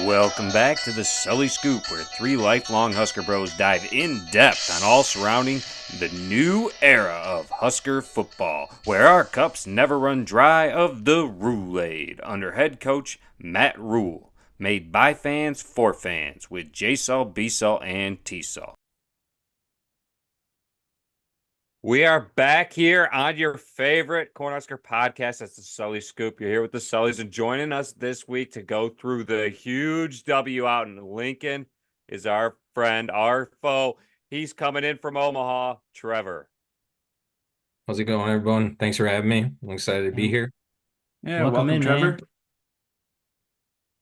Welcome back to the Sully Scoop, where three lifelong Husker bros dive in depth on all surrounding the new era of Husker football, where our cups never run dry of the Rule-Aid under head coach Matt Rule. Made by fans for fans with J-Sul, B-Sul, and T-Sul. We are back here on your favorite Cornhusker podcast. That's the Sully Scoop. You're here with the Sullys, and joining us this week to go through the huge W out in Lincoln is our friend, our foe. He's coming in from Omaha, Trevor. How's it going, everyone? Thanks for having me. I'm excited to be here. Yeah, welcome Trevor. Man.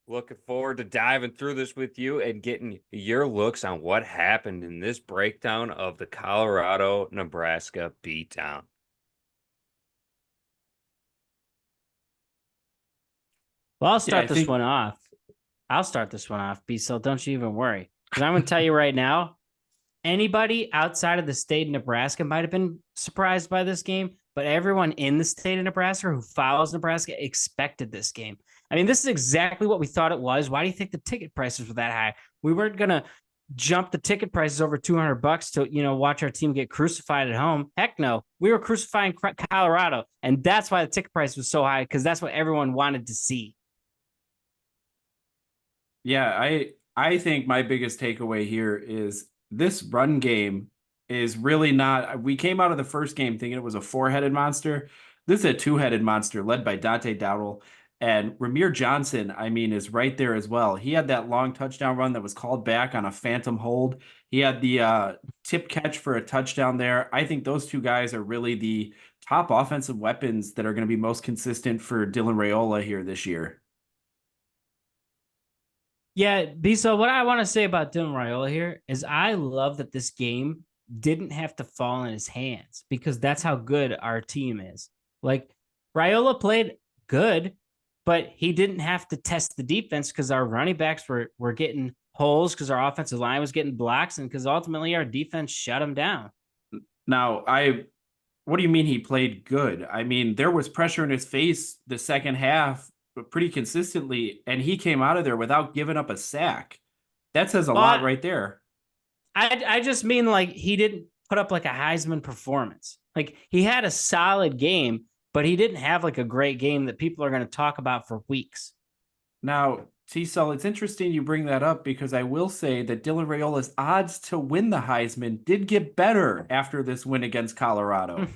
Looking forward to diving through this with you and getting your looks on what happened in this breakdown of the Colorado-Nebraska beatdown. Well, I'll start this one off. B-Cell, don't you even worry. Because I'm going to tell you right now, anybody outside of the state of Nebraska might have been surprised by this game, but everyone in the state of Nebraska who follows Nebraska expected this game. I mean, this is exactly what we thought it was. Why do you think the ticket prices were that high? We weren't going to jump the ticket prices over $200 to, watch our team get crucified at home. Heck no. We were crucifying Colorado, and that's why the ticket price was so high, because that's what everyone wanted to see. Yeah, I think my biggest takeaway here is this run game is really not. We came out of the first game thinking it was a four-headed monster. This is a two-headed monster led by Dante Dowdle. And Ramir Johnson, is right there as well. He had that long touchdown run that was called back on a phantom hold. He had the tip catch for a touchdown there. I think those two guys are really the top offensive weapons that are going to be most consistent for Dylan Raiola here this year. Yeah, B-So, what I want to say about Dylan Raiola here is I love that this game didn't have to fall in his hands, because that's how good our team is. Like, Raiola played good, but he didn't have to test the defense because our running backs were getting holes, because our offensive line was getting blocks, and because ultimately our defense shut him down. Now, what do you mean he played good? There was pressure in his face the second half pretty consistently, and he came out of there without giving up a sack. That says a lot right there. I just mean, like, he didn't put up like a Heisman performance. Like, he had a solid game, but he didn't have like a great game that people are going to talk about for weeks. Now, T-Cell, it's interesting you bring that up, because I will say that Dylan Raiola's odds to win the Heisman did get better after this win against Colorado.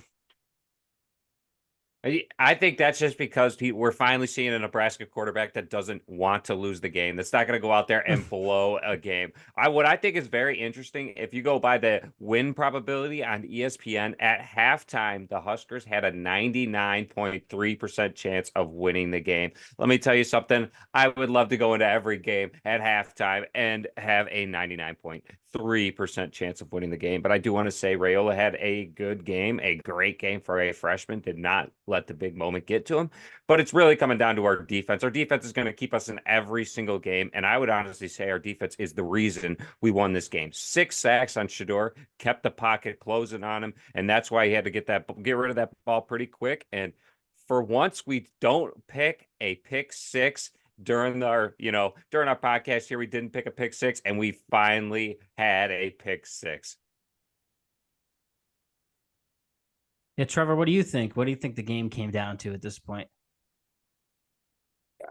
I think that's just because we're finally seeing a Nebraska quarterback that doesn't want to lose the game. That's not going to go out there and blow a game. What I think is very interesting, if you go by the win probability on ESPN, at halftime, the Huskers had a 99.3% chance of winning the game. Let me tell you something. I would love to go into every game at halftime and have a 99.3% chance of winning the game. But I do want to say Raiola had a good game, a great game for a freshman. Did not let the big moment get to him, but it's really coming down to our defense. Our defense is going to keep us in every single game, and I would honestly say our defense is the reason we won this game. 6 sacks on Shedeur, kept the pocket closing on him, and that's why he had to get rid of that ball pretty quick. And for once, we don't pick a pick six during our podcast here. We didn't pick a pick six, and we finally had a pick six. Yeah, Trevor, what do you think? What do you think the game came down to at this point?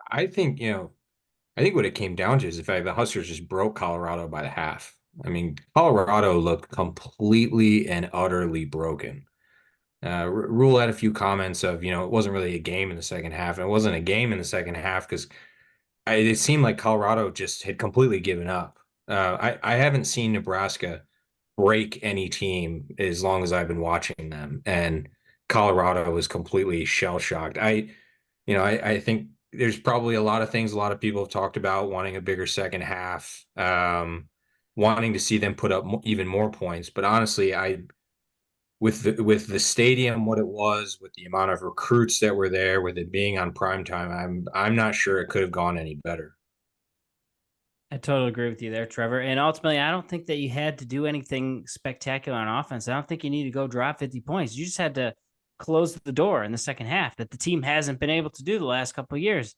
I think what it came down to is the fact that Huskers just broke Colorado by the half. Colorado looked completely and utterly broken. Rule had a few comments of, it wasn't really a game in the second half. And it wasn't a game in the second half because it seemed like Colorado just had completely given up. I haven't seen Nebraska break any team as long as I've been watching them, and Colorado was completely shell-shocked. I think there's probably a lot of things a lot of people have talked about, wanting a bigger second half, wanting to see them put up even more points. But honestly, with the stadium, what it was, with the amount of recruits that were there, with it being on prime time, I'm not sure it could have gone any better. I totally agree with you there, Trevor. And ultimately, I don't think that you had to do anything spectacular on offense. I don't think you need to go drop 50 points. You just had to close the door in the second half that the team hasn't been able to do the last couple of years.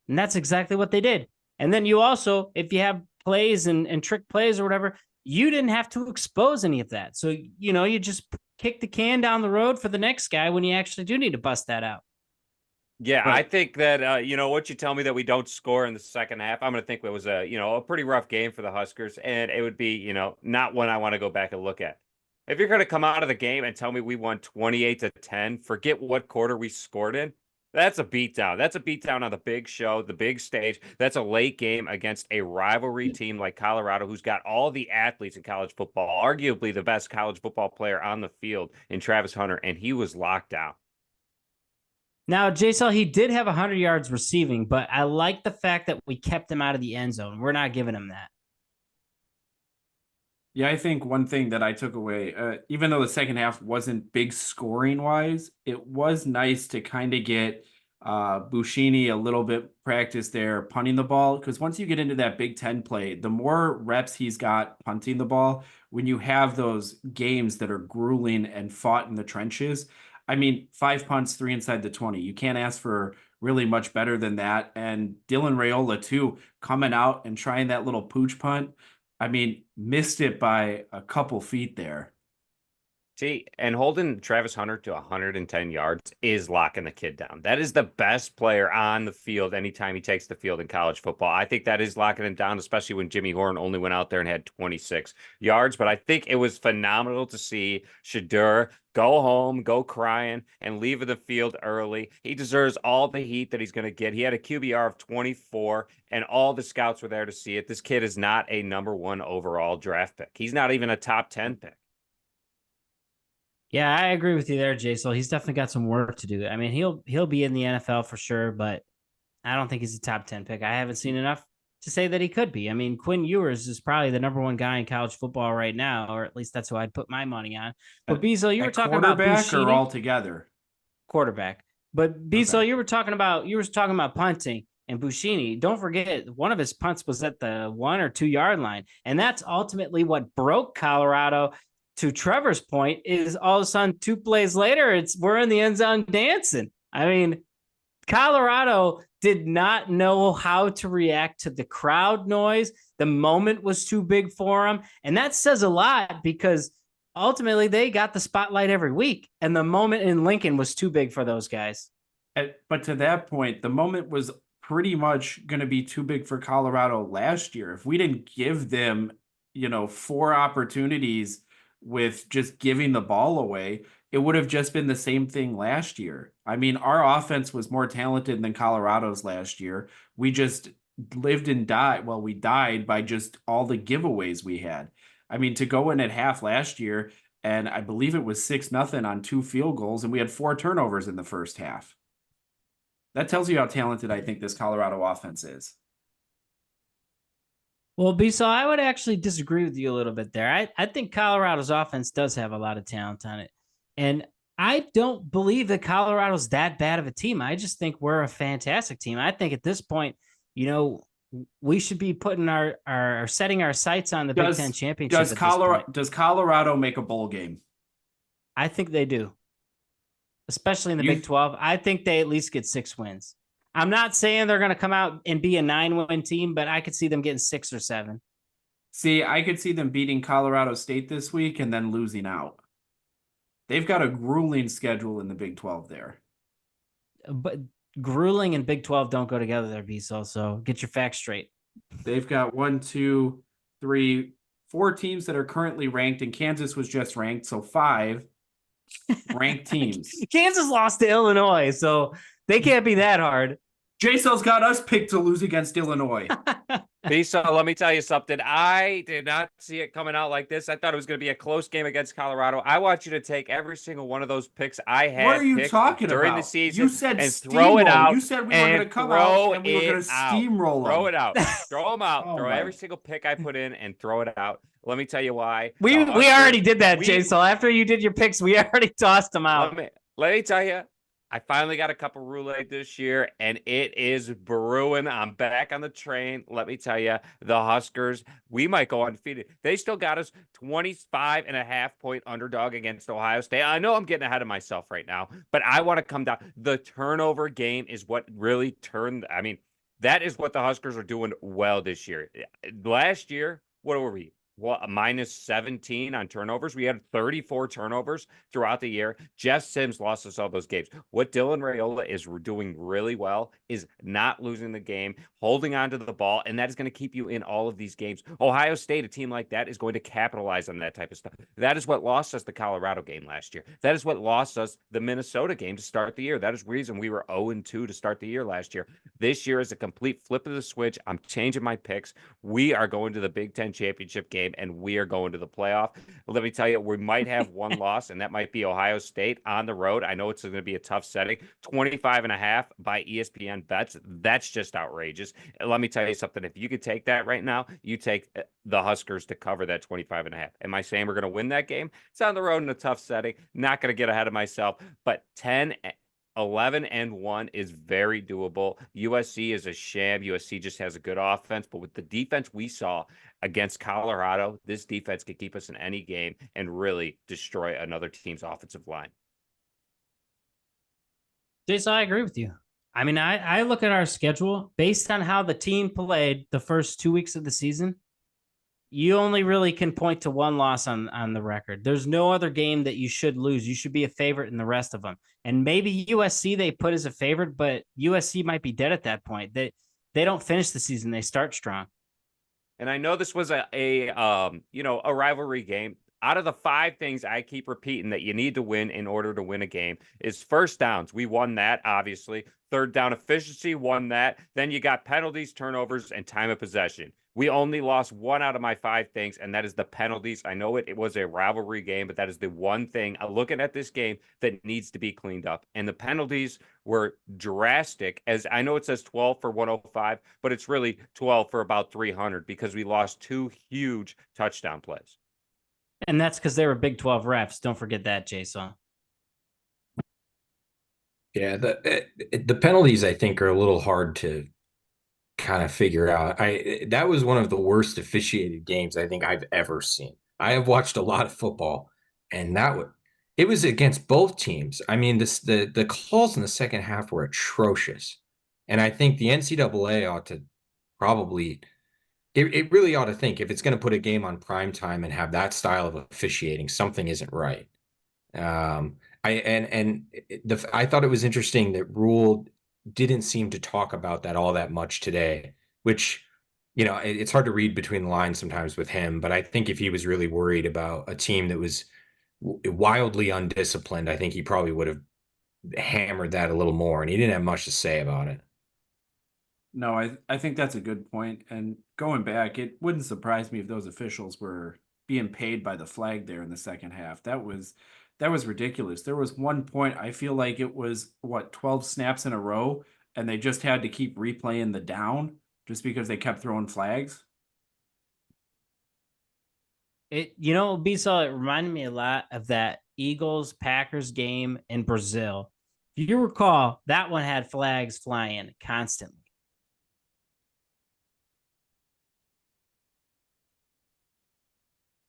And that's exactly what they did. And then you also, if you have plays and trick plays or whatever, you didn't have to expose any of that. So, you just kick the can down the road for the next guy when you actually do need to bust that out. Yeah, I think that what you tell me that we don't score in the second half, I'm going to think it was a pretty rough game for the Huskers, and it would be not one I want to go back and look at. If you're going to come out of the game and tell me we won 28-10, forget what quarter we scored in. That's a beatdown. That's a beatdown on the big show, the big stage. That's a late game against a rivalry team like Colorado, who's got all the athletes in college football, arguably the best college football player on the field in Travis Hunter, and he was locked down. Now, JSL, he did have 100 yards receiving, but I like the fact that we kept him out of the end zone. We're not giving him that. Yeah, I think one thing that I took away, even though the second half wasn't big scoring wise, it was nice to kind of get Bushini a little bit practice there punting the ball. Because once you get into that Big Ten play, the more reps he's got punting the ball, when you have those games that are grueling and fought in the trenches, I mean, 5 punts, 3 inside the 20. You can't ask for really much better than that. And Dylan Raiola, too, coming out and trying that little pooch punt. I mean, missed it by a couple feet there. See, and holding Travis Hunter to 110 yards is locking the kid down. That is the best player on the field anytime he takes the field in college football. I think that is locking him down, especially when Jimmy Horn only went out there and had 26 yards. But I think it was phenomenal to see Shedeur go home, go crying, and leave the field early. He deserves all the heat that he's going to get. He had a QBR of 24, and all the scouts were there to see it. This kid is not a number 1 overall draft pick. He's not even a top 10 pick. Yeah, I agree with you there, Jason. He's definitely got some work to do. I mean, he'll be in the NFL for sure, but I don't think he's a top 10 pick. I haven't seen enough to say that he could be. I mean, Quinn Ewers is probably the number 1 guy in college football right now, or at least that's who I'd put my money on. But Beazle, you were talking about quarterback or all together? Quarterback. But Beazle, you were talking about punting and Bushini. Don't forget, one of his punts was at the 1 or 2 yard line, and that's ultimately what broke Colorado. To Trevor's point, is all of a sudden 2 plays later, we're in the end zone dancing. I mean, Colorado did not know how to react to the crowd noise. The moment was too big for them. And that says a lot because ultimately they got the spotlight every week. And the moment in Lincoln was too big for those guys. But to that point, the moment was pretty much going to be too big for Colorado last year. If we didn't give them, 4 opportunities with just giving the ball away, it would have just been the same thing last year. I mean, our offense was more talented than Colorado's last year. We just lived and died. Well, we died by just all the giveaways we had. I mean, to go in at half last year, and I believe it was 6-0 on 2 field goals, and we had 4 turnovers in the first half. That tells you how talented I think this Colorado offense is. Well, Beasel, I would actually disagree with you a little bit there. I think Colorado's offense does have a lot of talent on it. And I don't believe that Colorado's that bad of a team. I just think we're a fantastic team. I think at this point, we should be putting our setting our sights on the Big Ten championship. Does Colorado make a bowl game? I think they do. Especially in the Big 12. I think they at least get 6 wins. I'm not saying they're going to come out and be a 9-win team, but I could see them getting 6 or 7. See, I could see them beating Colorado State this week and then losing out. They've got a grueling schedule in the Big 12 there. But grueling and Big 12 don't go together there, Beasel, so get your facts straight. They've got 1, 2, 3, 4 teams that are currently ranked, and Kansas was just ranked, so 5 ranked teams. Kansas lost to Illinois, so they can't be that hard. JSO's got us picked to lose against Illinois. Lisa, let me tell you something. I did not see it coming out like this. I thought it was going to be a close game against Colorado. I want you to take every single one of those picks I had. What are you talking during about? The season? You said and steamroll. Throw it out. You said we were going to come out and we were going to steamroll them. Throw it out. Throw them out. Oh throw my. every single pick I put in and throw it out. Let me tell you why. We already did that, Jason. After you did your picks, we already tossed them out. Let me tell you. I finally got a cup of roulette this year, and it is brewing. I'm back on the train. Let me tell you, the Huskers, we might go undefeated. They still got us 25.5-point underdog against Ohio State. I know I'm getting ahead of myself right now, but I want to come down. The turnover game is what really turned. I mean, That is what the Huskers are doing well this year. Last year, what were we? Well, a minus 17 on turnovers. We had 34 turnovers throughout the year. Jeff Sims lost us all those games. What Dylan Raiola is doing really well is not losing the game, holding on to the ball, and that is going to keep you in all of these games. Ohio State, a team like that, is going to capitalize on that type of stuff. That is what lost us the Colorado game last year. That is what lost us the Minnesota game to start the year. That is the reason we were 0-2 to start the year last year. This year is a complete flip of the switch. I'm changing my picks. We are going to the Big Ten championship game, and we are going to the playoff. Let me tell you, we might have one loss, and that might be Ohio State on the road. I know it's going to be a tough setting. 25.5 by ESPN bets. That's just outrageous. And let me tell you something. If you could take that right now, you take the Huskers to cover that 25.5. Am I saying we're going to win that game? It's on the road in a tough setting. Not going to get ahead of myself, but 11-1 is very doable. USC is a sham. USC just has a good offense, but with the defense we saw against Colorado, this defense could keep us in any game and really destroy another team's offensive line. Jason, I agree with you. I mean, I look at our schedule based on how the team played the first 2 weeks of the season. You only really can point to one loss on the record. There's no other game that you should lose. You should be a favorite in the rest of them. And maybe USC they put as a favorite, but USC might be dead at that point. They don't finish the season. They start strong. And I know this was a rivalry game. Out of the 5 things I keep repeating that you need to win in order to win a game is first downs. We won that, obviously. Third down efficiency, won that. Then you got penalties, turnovers, and time of possession. We only lost 1 out of my 5 things, and that is the penalties. I know it was a rivalry game, but that is the one thing looking at this game that needs to be cleaned up. And the penalties were drastic, as I know it says 12 for 105, but it's really 12 for about 300 because we lost 2 huge touchdown plays. And that's because they were Big 12 refs. Don't forget that, Jason. Yeah, the penalties I think are a little hard to kind of figure out. That was one of the worst officiated games I think I've ever seen. I have watched a lot of football, and it was against both teams. I mean, the calls in the second half were atrocious, and I think the NCAA ought to probably. It really ought to think if it's going to put a game on prime time and have that style of officiating, something isn't right. I thought it was interesting that Rule didn't seem to talk about that all that much today, which, it's hard to read between the lines sometimes with him. But I think if he was really worried about a team that was wildly undisciplined, I think he probably would have hammered that a little more, and he didn't have much to say about it. No, I think that's a good point. And going back, it wouldn't surprise me if those officials were being paid by the flag there in the second half. That was ridiculous. There was one point, I feel like it was 12 snaps in a row, and they just had to keep replaying the down just because they kept throwing flags. It reminded me a lot of that Eagles-Packers game in Brazil. If you recall, that one had flags flying constantly.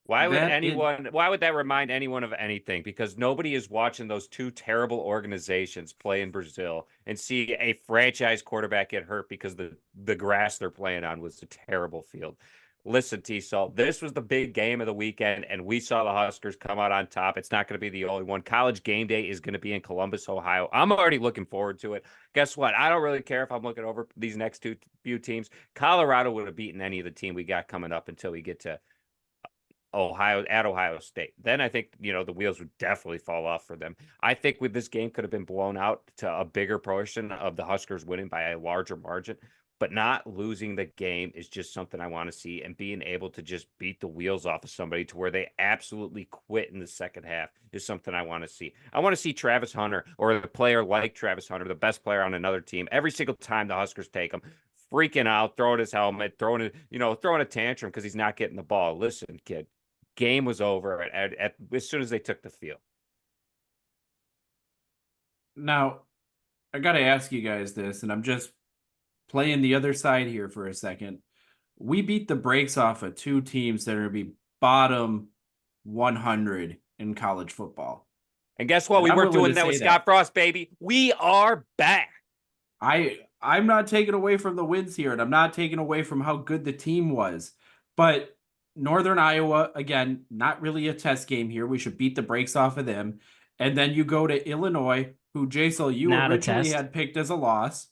Why would that remind anyone of anything? Because nobody is watching those 2 terrible organizations play in Brazil and see a franchise quarterback get hurt because the grass they're playing on was a terrible field. Listen, T-Salt, this was the big game of the weekend, and we saw the Huskers come out on top. It's not going to be the only one. College game day is going to be in Columbus, Ohio. I'm already looking forward to it. Guess what? I don't really care if I'm looking over these next few teams. Colorado would have beaten any of the team we got coming up until we get to Ohio State. Then I think, the wheels would definitely fall off for them. I think with this game could have been blown out to a bigger portion of the Huskers winning by a larger margin, but not losing the game is just something I want to see, and being able to just beat the wheels off of somebody to where they absolutely quit in the second half is something I want to see. I want to see Travis Hunter, or a player like Travis Hunter, the best player on another team, every single time the Huskers take him, freaking out, throwing his helmet, throwing a tantrum because he's not getting the ball. Listen, kid, game was over as soon as they took the field. Now, I got to ask you guys this, and I'm just playing the other side here for a second. We beat the brakes off of 2 teams that are going to be bottom 100 in college football. And guess what? We weren't doing that with Scott Frost, baby. We are back. I I'm not taking away from the wins here, and I'm not taking away from how good the team was. But Northern Iowa, again, not really a test game here. We should beat the brakes off of them. And then you go to Illinois, who, Jason, you Not a originally test. had picked as a loss.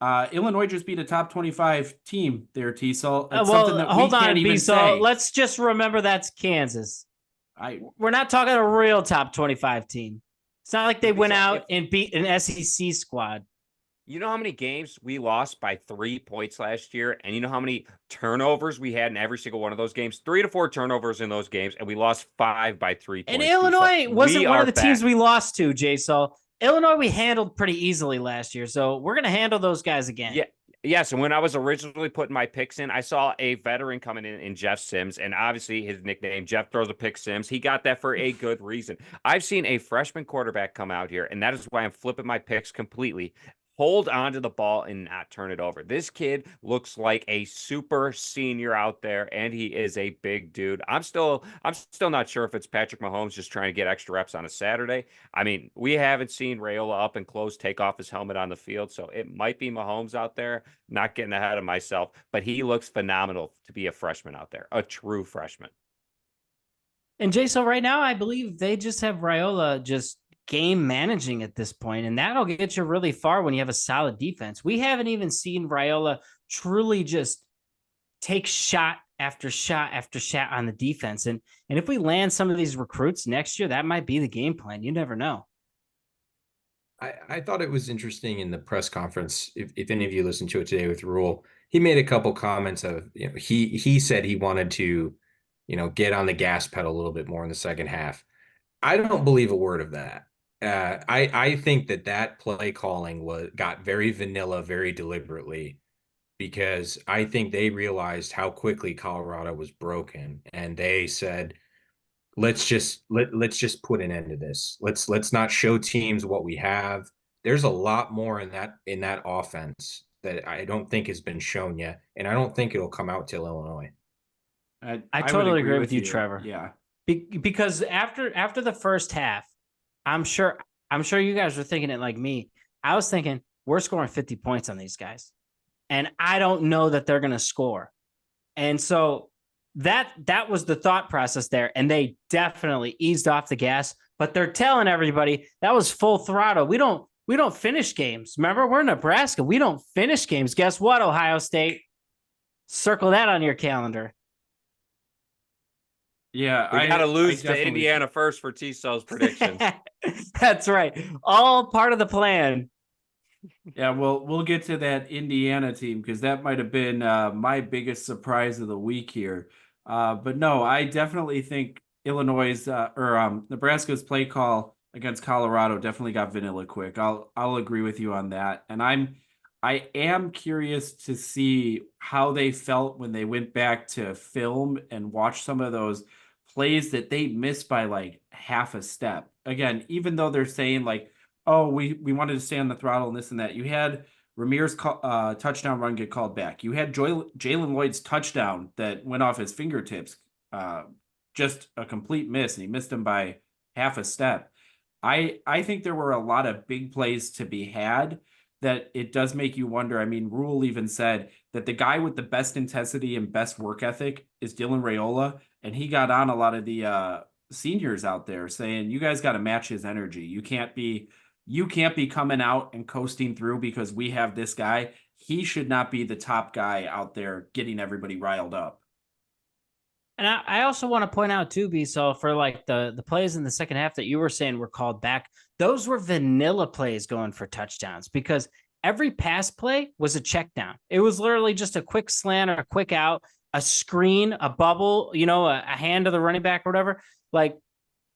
Illinois just beat a top 25 team there, T-Sol. It's Well, something that hold we on, can't even B-So. say. Let's just remember that's Kansas. We're not talking a real top 25 team. It's not like they went out and beat an SEC squad. You know how many games we lost by 3 points last year? And you know how many turnovers we had in every single one of those games? 3 to 4 turnovers in those games, and we lost 5 by 3 points. And Illinois wasn't one of the teams back. we lost to, Jason. Illinois we handled pretty easily last year, so we're going to handle those guys again. Yeah. Yes, and when I was originally putting my picks in, I saw a veteran coming in Jeff Sims, and obviously his nickname, Jeff Throws a Pick Sims. He got that for a good reason. I've seen a freshman quarterback come out here, and that is why I'm flipping my picks completely. Hold on to the ball and not turn it over. This kid looks like a super senior out there, and he is a big dude. I'm still not sure if it's Patrick Mahomes just trying to get extra reps on a Saturday. I mean, we haven't seen Raiola up and close take off his helmet on the field, so it might be Mahomes out there. Not getting ahead of myself, but he looks phenomenal to be a freshman out there, a true freshman. And Jason, right now, I believe they just have Raiola just game managing at this point, and that'll get you really far when you have a solid defense. We haven't even seen Raiola truly just take shot after shot after shot on the defense. And if we land some of these recruits next year, that might be the game plan. You never know. I thought it was interesting in the press conference. If any of you listened to it today with Rule, he made a couple comments of, he said he wanted to, get on the gas pedal a little bit more in the second half. I don't believe a word of that. I think that play calling got very vanilla, very deliberately, because I think they realized how quickly Colorado was broken, and they said, let's just put an end to this. Let's not show teams what we have. There's a lot more in that offense that I don't think has been shown yet, and I don't think it'll come out till Illinois. I totally agree with you, you, Trevor. Yeah, because after the first half, I'm sure you guys were thinking it like me. I was thinking we're scoring 50 points on these guys, and I don't know that they're going to score. And so that was the thought process there, and they definitely eased off the gas. But they're telling everybody that was full throttle. We don't finish games. Remember, we're in Nebraska. We don't finish games. Guess what, Ohio State? Circle that on your calendar. Yeah, we got to lose to Indiana first for T-Cell's predictions. That's right. All part of the plan. Yeah, we'll get to that Indiana team because that might have been my biggest surprise of the week here. But no, I definitely think Nebraska's play call against Colorado definitely got vanilla quick. I'll agree with you on that. And I am curious to see how they felt when they went back to film and watch some of those plays that they missed by like half a step. Again, even though they're saying like, oh, we wanted to stay on the throttle and this and that. You had Ramir's touchdown run get called back. You had Jalen Lloyd's touchdown that went off his fingertips. Just a complete miss, and he missed him by half a step. I think there were a lot of big plays to be had that it does make you wonder. I mean, Rule even said that the guy with the best intensity and best work ethic is Dylan Raiola, and he got on a lot of the seniors out there saying, you guys got to match his energy. You can't be coming out and coasting through because we have this guy. He should not be the top guy out there getting everybody riled up. And I also want to point out too, B, so for like the plays in the second half that you were saying were called back, those were vanilla plays going for touchdowns because every pass play was a check down. It was literally just a quick slant or a quick out, a screen, a bubble, a hand to the running back or whatever. Like,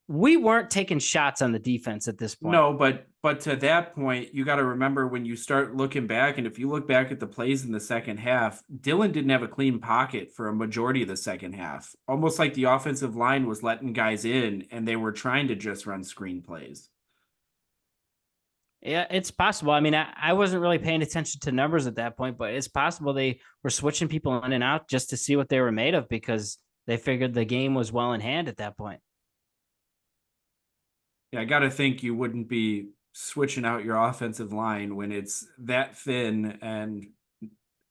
we weren't taking shots on the defense at this point. No, but to that point, you got to remember when you start looking back, and if you look back at the plays in the second half, Dylan didn't have a clean pocket for a majority of the second half. Almost like the offensive line was letting guys in, and they were trying to just run screen plays. Yeah, it's possible. I mean, I wasn't really paying attention to numbers at that point, but it's possible they were switching people in and out just to see what they were made of because they figured the game was well in hand at that point. Yeah, I got to think you wouldn't be switching out your offensive line when it's that thin, and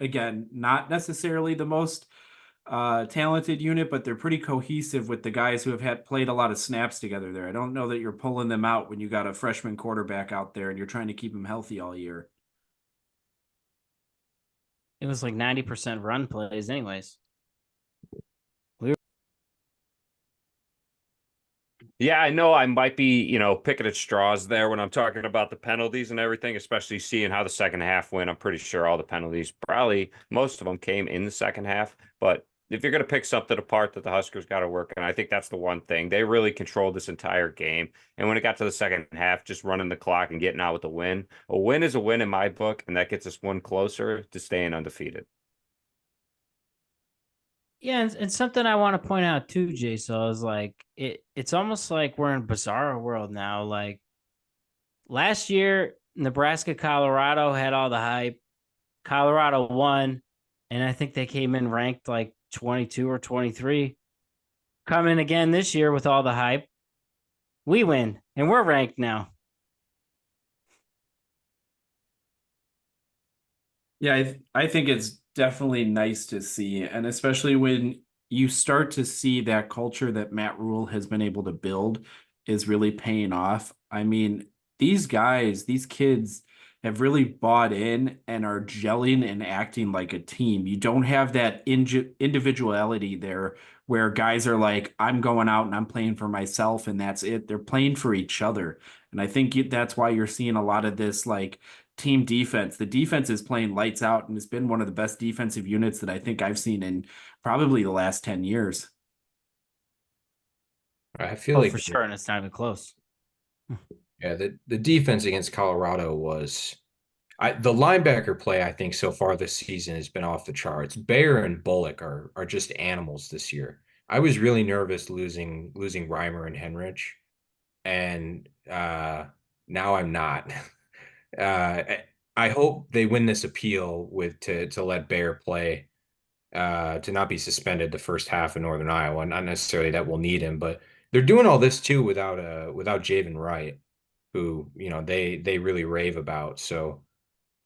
again, not necessarily the most talented unit, but they're pretty cohesive with the guys who have played a lot of snaps together there. I don't know that you're pulling them out when you got a freshman quarterback out there and you're trying to keep him healthy all year. It was like 90% run plays anyways. Yeah, I know I might be, picking at straws there when I'm talking about the penalties and everything, especially seeing how the second half went. I'm pretty sure all the penalties, probably most of them came in the second half. But if you're going to pick something apart that the Huskers got to work on, I think that's the one thing. They really controlled this entire game. And when it got to the second half, just running the clock and getting out with a win. A win is a win in my book, and that gets us one closer to staying undefeated. Yeah, and something I want to point out too, Jason, is like it's almost like we're in bizarre world now. Like last year, Nebraska, Colorado had all the hype. Colorado won, and I think they came in ranked like 22 or 23. Coming again this year with all the hype, we win, and we're ranked now. Yeah, I think it's definitely nice to see, and especially when you start to see that culture that Matt Rule has been able to build is really paying off. I mean, these guys, these kids have really bought in and are gelling and acting like a team. You don't have that individuality there where guys are like, I'm going out and I'm playing for myself and that's it. They're playing for each other. And I think that's why you're seeing a lot of this like team defense. The defense is playing lights out and it's been one of the best defensive units that I think I've seen in probably the last 10 years. I feel like for sure, and it's not even close. Yeah, the defense against Colorado was the linebacker play, I think, so far this season has been off the charts. Bayer and Bullock are just animals this year. I was really nervous losing Reimer and Henrich, and now I'm not. I hope they win this appeal with to let Bayer play, to not be suspended the first half in Northern Iowa. Not necessarily that we'll need him, but they're doing all this too without Javen Wright, who they really rave about. So,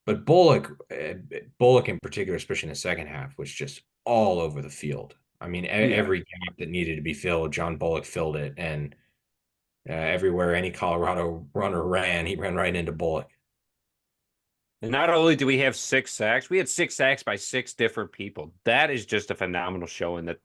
but Bullock in particular, especially in the second half, was just all over the field. I mean, every gap that needed to be filled, John Bullock filled it, and everywhere any Colorado runner ran, he ran right into Bullock. And not only do we have 6 sacks, we had 6 sacks by 6 different people. That is just a phenomenal showing that,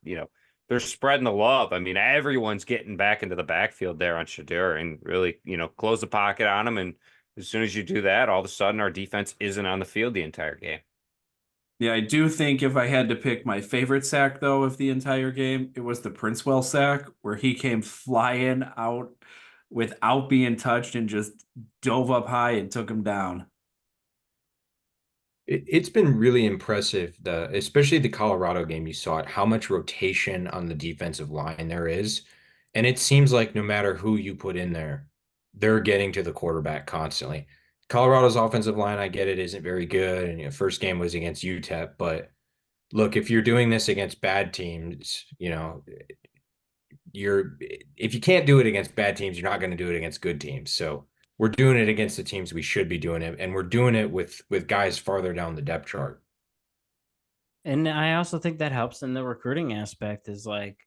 they're spreading the love. I mean, everyone's getting back into the backfield there on Shadur and really, close the pocket on him. And as soon as you do that, all of a sudden our defense isn't on the field the entire game. Yeah, I do think if I had to pick my favorite sack, though, of the entire game, it was the Princewell sack where he came flying out without being touched and just dove up high and took him down. It's been really impressive, especially the Colorado game. You saw it, how much rotation on the defensive line there is. And it seems like no matter who you put in there, they're getting to the quarterback constantly. Colorado's offensive line, I get it, isn't very good. And first game was against UTEP. But look, if you're doing this against bad teams, if you can't do it against bad teams, you're not going to do it against good teams. So we're doing it against the teams we should be doing it, and we're doing it with guys farther down the depth chart. And I also think that helps in the recruiting aspect is like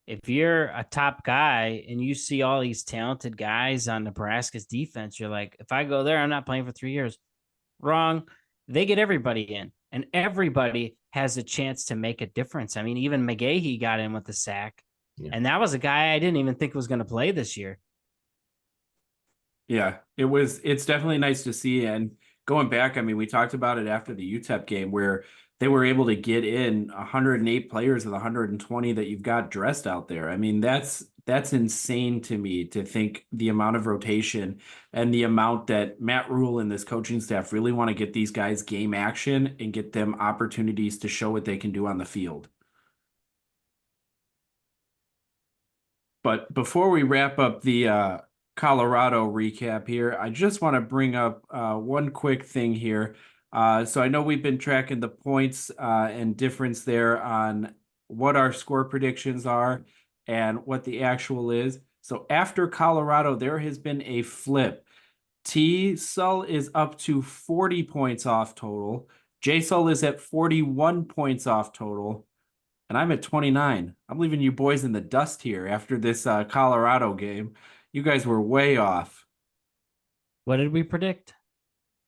if you're a top guy and you see all these talented guys on Nebraska's defense, you're like, if I go there, I'm not playing for 3 years. Wrong. They get everybody in, and everybody has a chance to make a difference. I mean, even McGahee got in with the sack, and that was a guy I didn't even think was going to play this year. Yeah, it's definitely nice to see. And going back, I mean, we talked about it after the UTEP game where they were able to get in 108 players of the 120 that you've got dressed out there. I mean, that's insane to me to think the amount of rotation and the amount that Matt Rule and this coaching staff really want to get these guys game action and get them opportunities to show what they can do on the field. But before we wrap up the Colorado recap here, I just want to bring up one quick thing here. So I know we've been tracking the points and difference there on what our score predictions are and what the actual is. So after Colorado, there has been a flip. Sull is up to 40 points off total. Sull is at 41 points off total. And I'm at 29. I'm leaving you boys in the dust here after this Colorado game. You guys were way off. What did we predict?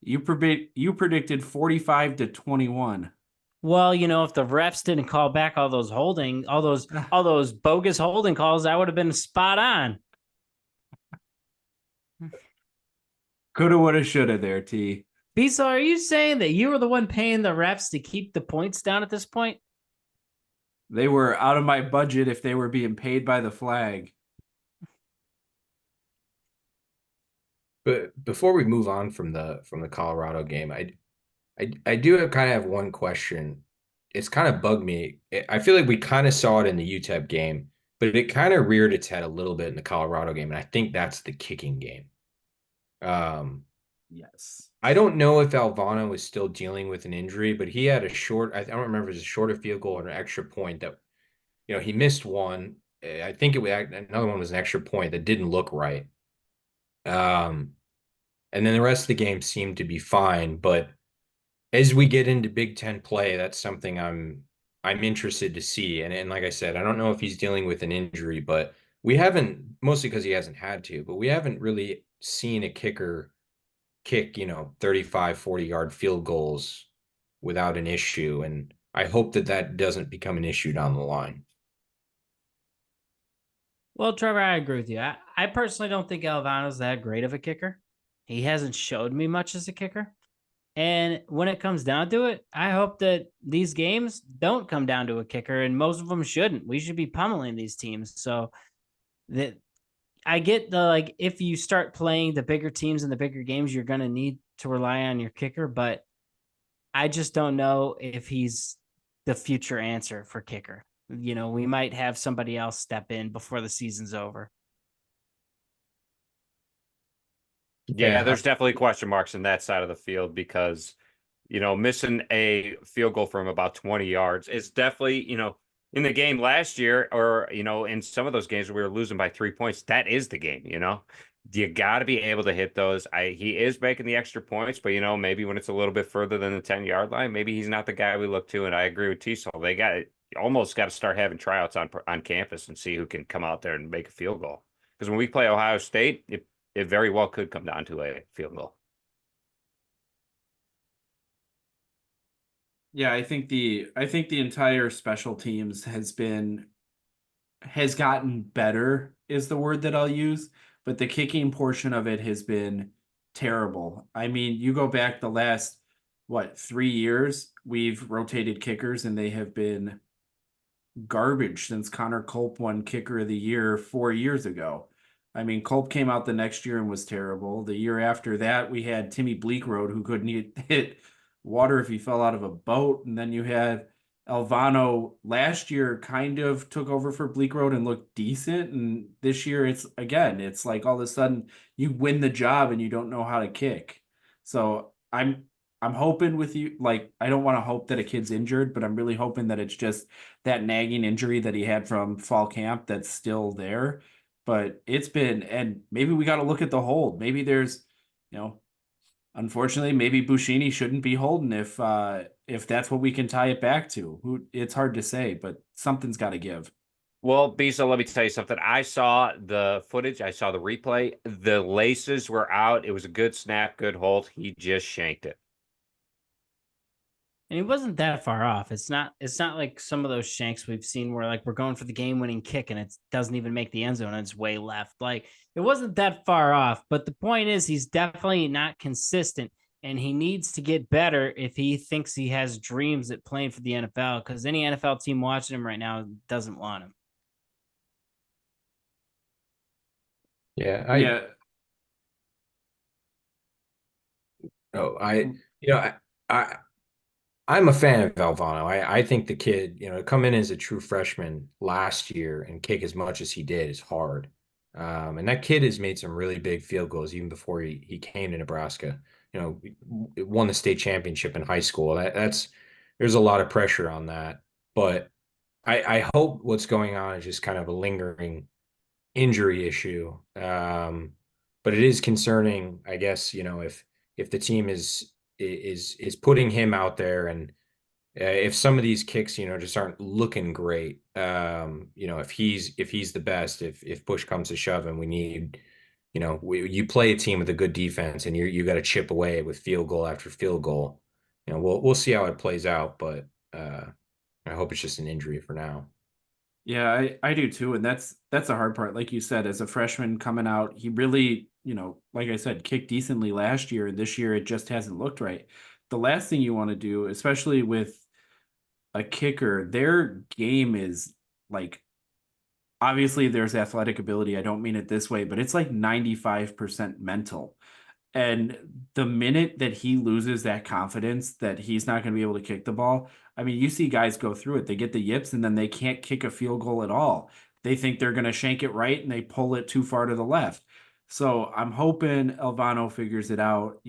You predicted 45 to 21. Well, if the refs didn't call back all those bogus holding calls, that would have been spot on. Coulda, woulda, shoulda there, T. Bisa, are you saying that you were the one paying the refs to keep the points down at this point? They were out of my budget if they were being paid by the flag. But before we move on from the Colorado game, I do have one question. It's kind of bugged me. I feel like we kind of saw it in the UTEP game, but it kind of reared its head a little bit in the Colorado game, and I think that's the kicking game. Yes. I don't know if Alvano is still dealing with an injury, but he had a short, I don't remember if it was a shorter field goal or an extra point that, he missed one. I think another one was an extra point that didn't look right. And then the rest of the game seemed to be fine. But as we get into Big Ten play, that's something I'm interested to see. And like I said, I don't know if he's dealing with an injury, but we haven't, mostly because he hasn't had to, but we haven't really seen a kicker kick, 35, 40-yard field goals without an issue. And I hope that doesn't become an issue down the line. Well, Trevor, I agree with you. I personally don't think Alvano's that great of a kicker. He hasn't showed me much as a kicker. And when it comes down to it, I hope that these games don't come down to a kicker, and most of them shouldn't. We should be pummeling these teams. So that I get if you start playing the bigger teams and the bigger games, you're going to need to rely on your kicker, but I just don't know if he's the future answer for kicker. We might have somebody else step in before the season's over. Yeah, there's definitely question marks in that side of the field because, missing a field goal from about 20 yards is definitely, in the game last year or, in some of those games where we were losing by 3 points, that is the game, You got to be able to hit those. He is making the extra points, but, maybe when it's a little bit further than the 10-yard line, maybe he's not the guy we look to. And I agree with T-Sol. They almost got to start having tryouts on campus and see who can come out there and make a field goal. Because when we play Ohio State, it very well could come down to a field goal. Yeah, I think the entire special teams has gotten better is the word that I'll use, but the kicking portion of it has been terrible. I mean, you go back the last 3 years, we've rotated kickers and they have been garbage since Connor Culp won Kicker of the Year 4 years ago. I mean, Culp came out the next year and was terrible. The year after that, we had Timmy Bleakroad, who couldn't hit water if he fell out of a boat. And then you had Alvano last year kind of took over for Bleakroad and looked decent. And this year, it's like all of a sudden you win the job and you don't know how to kick. So I'm hoping with you, I don't want to hope that a kid's injured, but I'm really hoping that it's just that nagging injury that he had from fall camp that's still there. But it's been, and maybe we got to look at the hold. Maybe there's, unfortunately, maybe Buschini shouldn't be holding if that's what we can tie it back to. It's hard to say, but something's got to give. Well, Bisa, let me tell you something. I saw the footage. I saw the replay. The laces were out. It was a good snap, good hold. He just shanked it. And he wasn't that far off. It's not like some of those shanks we've seen where we're going for the game-winning kick and it doesn't even make the end zone and it's way left. It wasn't that far off. But the point is he's definitely not consistent and he needs to get better if he thinks he has dreams at playing for the NFL, because any NFL team watching him right now doesn't want him. Yeah, I'm a fan of Alvano. I think the kid, to come in as a true freshman last year and kick as much as he did is hard. And that kid has made some really big field goals even before he came to Nebraska. Won the state championship in high school. There's a lot of pressure on that. But I hope what's going on is just kind of a lingering injury issue. But but it is concerning, I guess, if the team is putting him out there, and if some of these kicks, just aren't looking great. If he's the best, if push comes to shove and we need, you play a team with a good defense and you got to chip away with field goal after field goal. We'll see how it plays out, but I hope it's just an injury for now. Yeah, I do too. And that's the hard part. Like you said, as a freshman coming out, he really, like I said, kicked decently last year, and this year it just hasn't looked right. The last thing you want to do, especially with a kicker, their game is like, obviously there's athletic ability. I don't mean it this way, but it's like 95% mental. And the minute that he loses that confidence that he's not going to be able to kick the ball, I mean, you see guys go through it. They get the yips and then they can't kick a field goal at all. They think they're going to shank it right and they pull it too far to the left. So I'm hoping Elvano figures it out.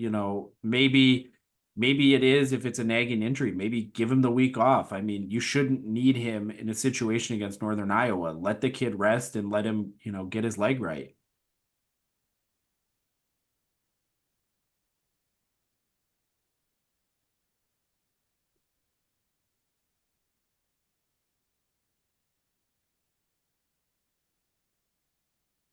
Maybe it is if it's a nagging injury. Maybe give him the week off. I mean, you shouldn't need him in a situation against Northern Iowa. Let the kid rest and let him, get his leg right.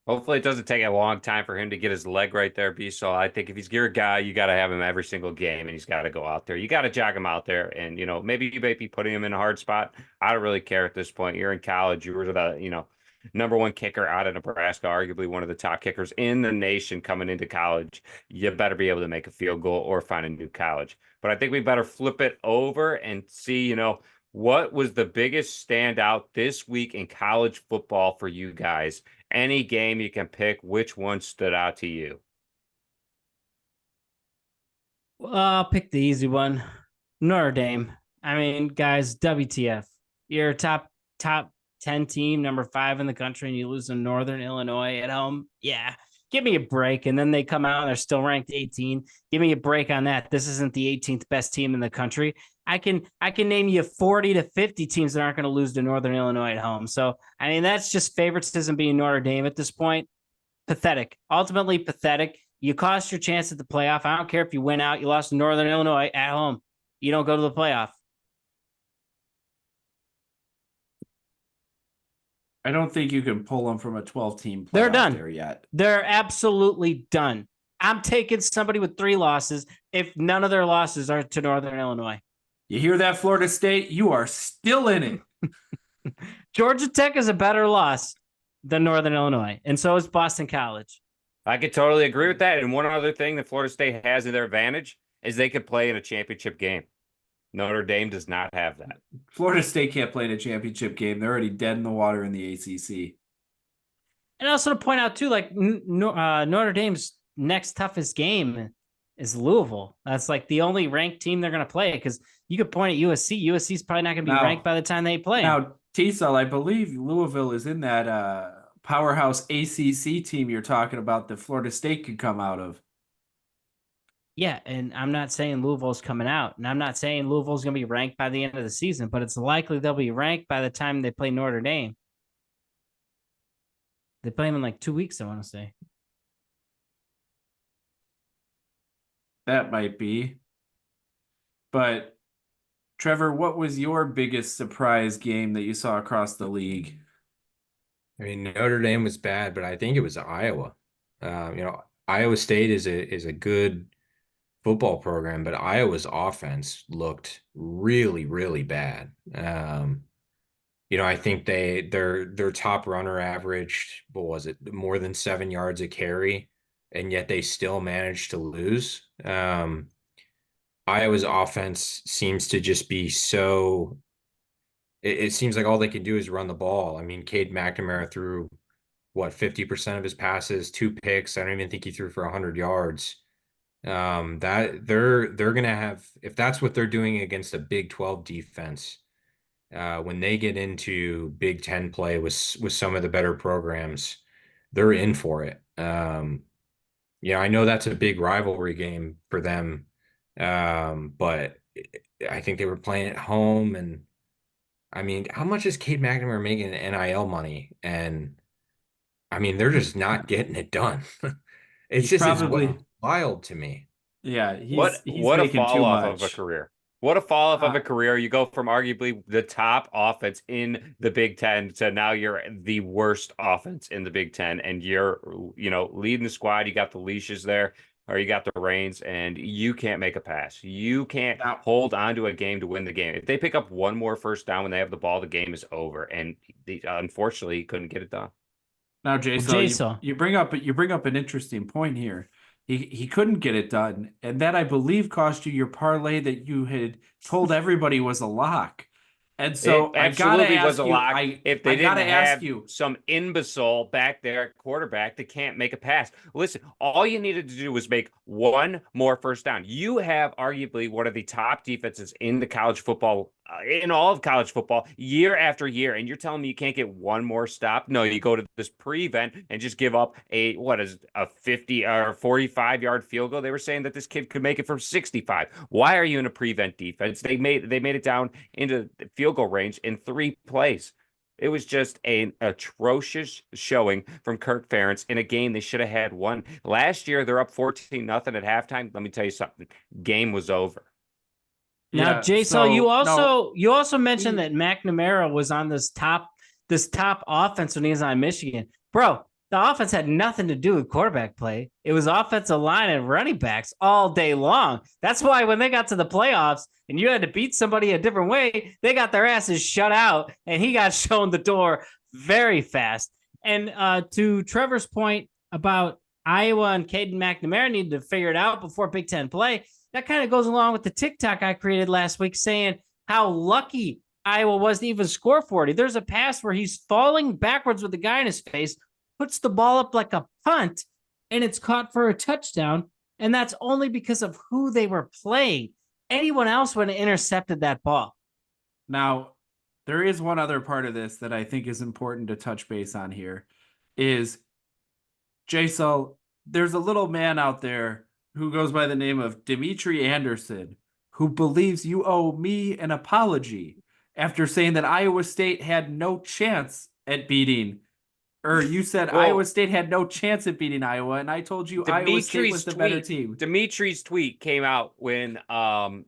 Hopefully, it doesn't take a long time for him to get his leg right there, B. So I think if he's your guy, you got to have him every single game, and he's got to go out there. You got to jog him out there, and maybe you may be putting him in a hard spot. I don't really care at this point. You're in college. You were the number one kicker out of Nebraska, arguably one of the top kickers in the nation coming into college. You better be able to make a field goal or find a new college. But I think we better flip it over and see, what was the biggest standout this week in college football for you guys? Any game you can pick, which one stood out to you? Well, I'll pick the easy one. Notre Dame. I mean, guys, WTF. You're a top 10 team, number 5 in the country, and you lose to Northern Illinois at home. Yeah. Give me a break. And then they come out and they're still ranked 18. Give me a break on that. This isn't the 18th best team in the country. I can name you 40 to 50 teams that aren't going to lose to Northern Illinois at home. So, I mean, that's just favoritism being Notre Dame at this point. Pathetic. Ultimately pathetic. You cost your chance at the playoff. I don't care if you win out. You lost to Northern Illinois at home. You don't go to the playoff. I don't think you can pull them from a 12-team playoff. They're done there yet. They're absolutely done. I'm taking somebody with 3 losses if none of their losses are to Northern Illinois. You hear that, Florida State? You are still in it. Georgia Tech is a better loss than Northern Illinois, and so is Boston College. I could totally agree with that. And one other thing that Florida State has in their advantage is they could play in a championship game. Notre Dame does not have that. Florida State can't play in a championship game. They're already dead in the water in the ACC. And also to point out, too, like Notre Dame's next toughest game is Louisville. That's like the only ranked team they're going to play, because you could point at USC. USC's probably not going to be ranked by the time they play. Now, T-Cell, I believe Louisville is in that powerhouse ACC team you're talking about that Florida State could come out of. Yeah, and I'm not saying Louisville's coming out, and I'm not saying Louisville's going to be ranked by the end of the season, but it's likely they'll be ranked by the time they play Notre Dame. They play them in like 2 weeks, I want to say. That might be. But, Trevor, what was your biggest surprise game that you saw across the league? I mean, Notre Dame was bad, but I think it was Iowa. Iowa State is a good football program, but Iowa's offense looked really, really bad. I think their top runner averaged, what was it, more than 7 yards a carry, and yet they still managed to lose. Iowa's offense seems to just be so. It seems like all they can do is run the ball. I mean, Cade McNamara threw 50% of his passes, 2 picks. I don't even think he threw for 100 yards. That they're gonna have, if that's what they're doing against a Big 12 defense, when they get into Big 10 play with some of the better programs, they're in for it. I know that's a big rivalry game for them, but I think they were playing at home, and I mean, how much is Cade McNamara making in NIL money? And I mean, they're just not getting it done. It's He's just probably it's wild to me. yeah. What He's a making fall too off of a much. career. What a fall off of Uh, a career. You go from arguably the top offense in the Big Ten to now you're the worst offense in the Big Ten, and you're leading the squad. You got the leashes there, or you got the reins, and you can't make a pass. You can't now, hold on to a game to win the game. If they pick up one more first down when they have the ball, the game is over. And unfortunately, he couldn't get it done. now, Well, Jason, Jason, you bring up an interesting point here. He couldn't get it done, and that I believe cost you your parlay that you had told everybody was a lock. And It so I gotta absolutely was ask a you, lock if they I gotta didn't ask have you, some imbecile back there at quarterback that can't make a pass. Listen, all you needed to do was make one more first down. You have arguably one of the top defenses in the college football, in all of college football, year after year, and you're telling me you can't get one more stop? No, you go to this prevent and just give up a 50 or 45-yard field goal. They were saying that this kid could make it from 65. Why are you in a prevent defense? They made it down into the field goal range in 3 plays. It was just an atrocious showing from Kirk Ferentz in a game they should have had won. Last year, they're up 14-0 at halftime. Let me tell you something. Game was over. now, yeah. Jason, So no, you also mentioned that McNamara was on this top offense when he was on Michigan. Bro, the offense had nothing to do with quarterback play. It was offensive line and running backs all day long. That's why when they got to the playoffs and you had to beat somebody a different way, they got their asses shut out, and he got shown the door very fast. And to Trevor's point about Iowa and Caden McNamara needed to figure it out before Big Ten play, that kind of goes along with the TikTok I created last week saying how lucky Iowa was to even score 40. There's a pass where he's falling backwards with the guy in his face, puts the ball up like a punt, and it's caught for a touchdown. And that's only because of who they were playing. Anyone else would have intercepted that ball. now there is one other part of this that I think is important to touch base on here is Jason, there's a little man out there who goes by the name of Dimitri Anderson who believes you owe me an apology after saying that Iowa State had no chance at beating, or you said Iowa State had no chance at beating Iowa, and I told you Iowa State was the better team. Dimitri's tweet came out when Iowa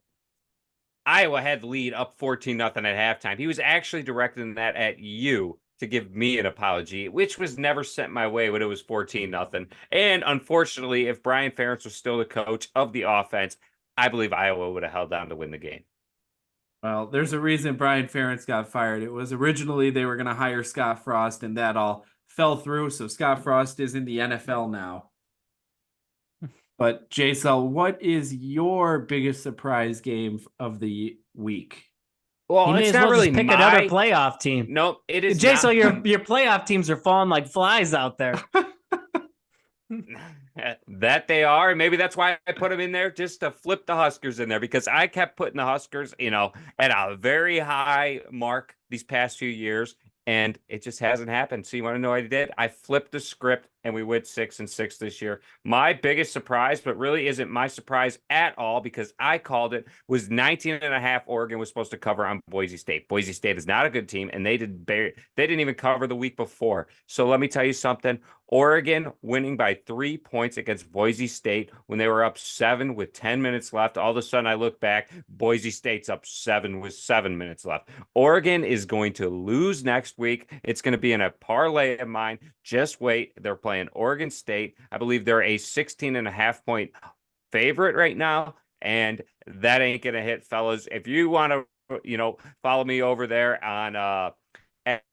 had the lead up 14-0 at halftime. He was actually directing that at you to give me an apology, which was never sent my way when it was 14-0. And unfortunately, if Brian Ferentz was still the coach of the offense, I believe Iowa would have held on to win the game. Well, there's a reason Brian Ferentz got fired. It was originally they were going to hire Scott Frost, and that all fell through. So Scott Frost is in the NFL now. But Jason, what is your biggest surprise game of the week? Well, It's not really pick another playoff team. No, it is Jason, your playoff teams are falling like flies out there. That they are. And maybe that's why I put them in there, just to flip the Huskers in there, because I kept putting the Huskers, at a very high mark these past few years, and it just hasn't happened. So you want to know what I did? I flipped the script, and we went 6-6 this year. My biggest surprise, but really isn't my surprise at all, because I called it, was 19.5 Oregon was supposed to cover on Boise State. Boise State is not a good team, and they didn't even cover the week before. So let me tell you something. Oregon winning by 3 points against Boise State when they were up 7 with 10 minutes left. All of a sudden, I look back, Boise State's up 7 with 7 minutes left. Oregon is going to lose next week. It's going to be in a parlay of mine. Just wait. They're playing Oregon State. I believe they're a 16.5-point favorite right now, and that ain't going to hit, fellas. If you want to, follow me over there on at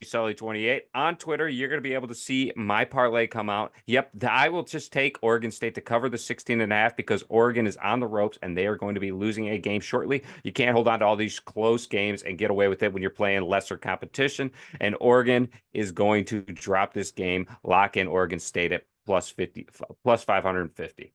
Sully28 on Twitter, you're going to be able to see my parlay come out. Yep, I will just take Oregon State to cover the 16.5 because Oregon is on the ropes and they are going to be losing a game shortly. You can't hold on to all these close games and get away with it when you're playing lesser competition. And Oregon is going to drop this game, lock in Oregon State at plus 550.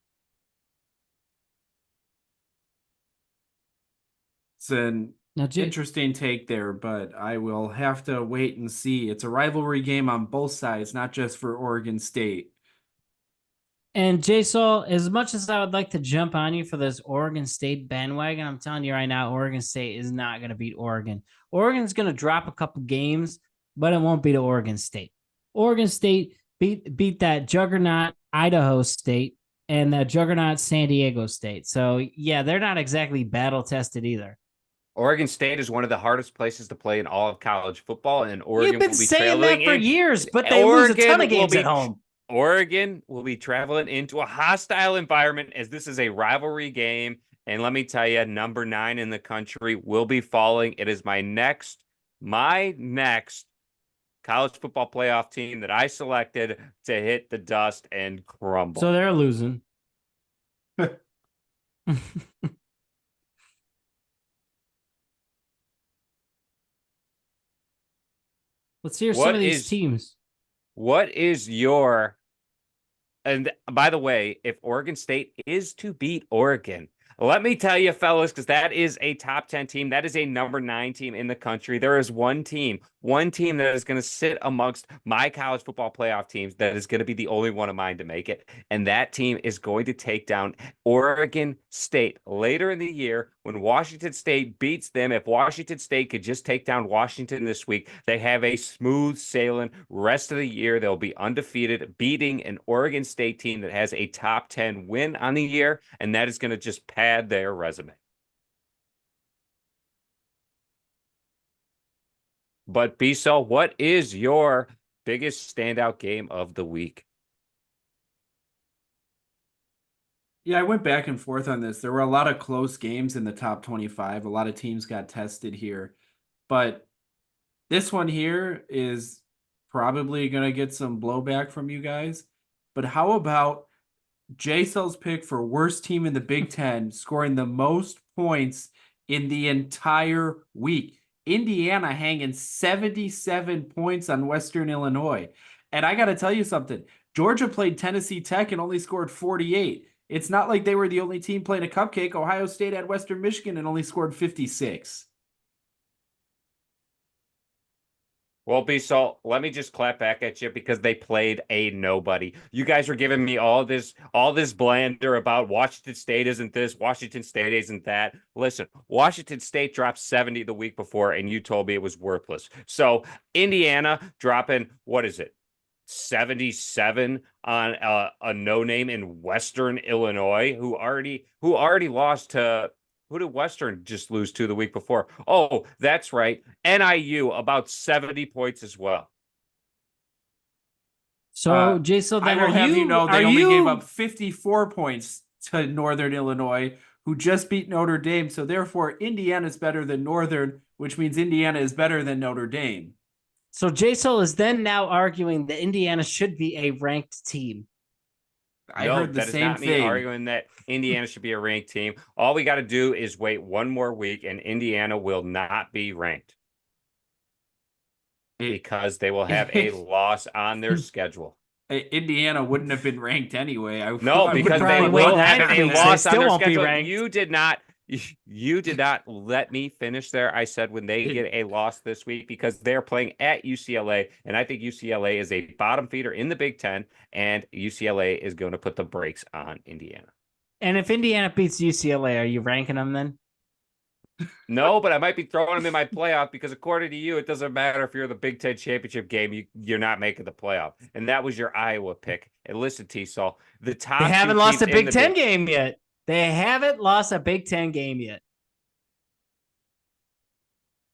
It's an interesting take there, but I will have to wait and see. It's a rivalry game on both sides, not just for Oregon State. And Jason, as much as I would like to jump on you for this Oregon State bandwagon, I'm telling you right now, Oregon State is not going to beat Oregon. Oregon's going to drop a couple games, but it won't beat Oregon State. Oregon State beat that juggernaut Idaho State, and the juggernaut San Diego State. So yeah, they're not exactly battle tested either. Oregon State is one of the hardest places to play in all of college football, and Oregon You've been will be saying traveling that for in. years, but they lose a ton of games at home. Oregon will be traveling into a hostile environment as this is a rivalry game. And let me tell you, number 9 in the country will be falling. It is my next college football playoff team that I selected to hit the dust and crumble. So they're losing. Let's hear some of these teams. What is your, and by the way, if Oregon State is to beat Oregon, let me tell you, fellas, because that is a top 10 team. That is a number 9 team in the country. There is one team that is going to sit amongst my college football playoff teams that is going to be the only one of mine to make it. And that team is going to take down Oregon State later in the year when Washington State beats them. If Washington State could just take down Washington this week, they have a smooth sailing rest of the year. They'll be undefeated, beating an Oregon State team that has a top 10 win on the year. And that is going to just pad their resume. But Biso, what is your biggest standout game of the week? Yeah, I went back and forth on this. There were a lot of close games in the top 25. A lot of teams got tested here. But this one here is probably going to get some blowback from you guys. But how about J-Cell's pick for worst team in the Big Ten, scoring the most points in the entire week? Indiana hanging 77 points on Western Illinois. And I got to tell you something. Georgia played Tennessee Tech and only scored 48. It's not like they were the only team playing a cupcake. Ohio State had Western Michigan and only scored 56. Well, Biso, let me just clap back at you because they played a nobody. You guys are giving me all this blander about Washington State isn't this, Washington State isn't that. Listen, Washington State dropped 70 the week before, and you told me it was worthless. So Indiana dropping, what is it, 77 on a no-name in Western Illinois who already lost to. Who did Western just lose to the week before? Oh, that's right. NIU, about 70 points as well. So, Jason, I will have you know they only gave up 54 points to Northern Illinois, who just beat Notre Dame. So, therefore, Indiana is better than Northern, which means Indiana is better than Notre Dame. So, Jason is then now arguing that Indiana should be a ranked team. I heard the same thing. Me arguing that Indiana should be a ranked team. All we got to do is wait one more week, and Indiana will not be ranked because they will have a loss on their schedule. Indiana wouldn't have been ranked anyway. Because they will have a loss on their schedule. You did not let me finish there. I said when they get a loss this week because they're playing at UCLA, and I think UCLA is a bottom feeder in the Big Ten, and UCLA is going to put the brakes on Indiana. And if Indiana beats UCLA, are you ranking them then? No, but I might be throwing them in my playoff because according to you, it doesn't matter if you're the Big Ten championship game, you're not making the playoff. And that was your Iowa pick. And listen, T-Sol, they haven't lost a Big Ten game yet. They haven't lost a Big Ten game yet.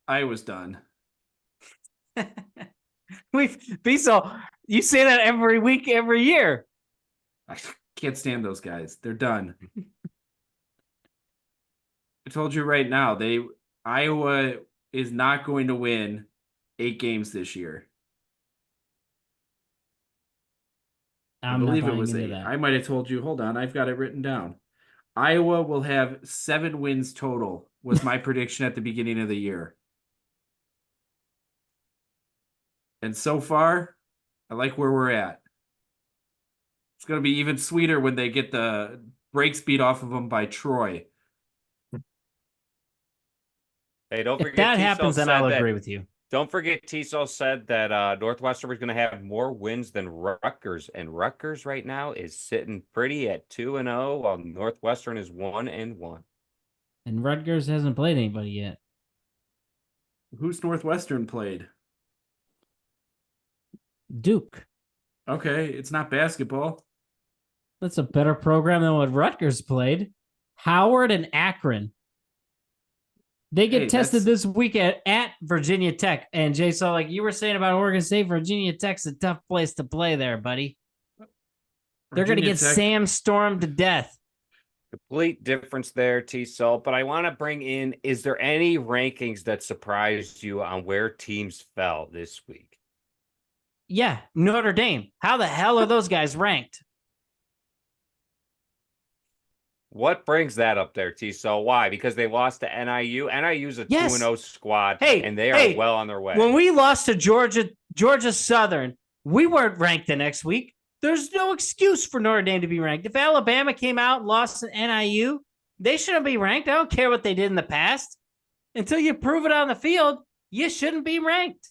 I was done. Biso, you say that every week, every year. I can't stand those guys. They're done. I told you right now, Iowa is not going to win 8 games this year. I believe it was 8. I might have told you. Hold on, I've got it written down. Iowa will have 7 wins total, was my prediction at the beginning of the year. And so far, I like where we're at. It's going to be even sweeter when they get the brakes beat off of them by Troy. Hey, don't forget if that happens, then I'll agree with you. Don't forget, T-Sol said that Northwestern was going to have more wins than Rutgers, and Rutgers right now is sitting pretty at 2-0, while Northwestern is 1-1. And Rutgers hasn't played anybody yet. Who's Northwestern played? Duke. Okay, it's not basketball. That's a better program than what Rutgers played. Howard and Akron. They get tested this week at Virginia Tech. And Jay, so like you were saying about Oregon State, Virginia Tech's a tough place to play there, buddy. They're going to get Sam stormed to death. Complete difference there, T-Sol. But I want to bring in, is there any rankings that surprised you on where teams fell this week? Yeah, Notre Dame. How the hell are those guys ranked? What brings that up there, T-Sol? Why? Because they lost to NIU. NIU's a 2-0 squad, and they are well on their way. When we lost to Georgia Southern, we weren't ranked the next week. There's no excuse for Notre Dame to be ranked. If Alabama came out and lost to NIU, they shouldn't be ranked. I don't care what they did in the past. Until you prove it on the field, you shouldn't be ranked.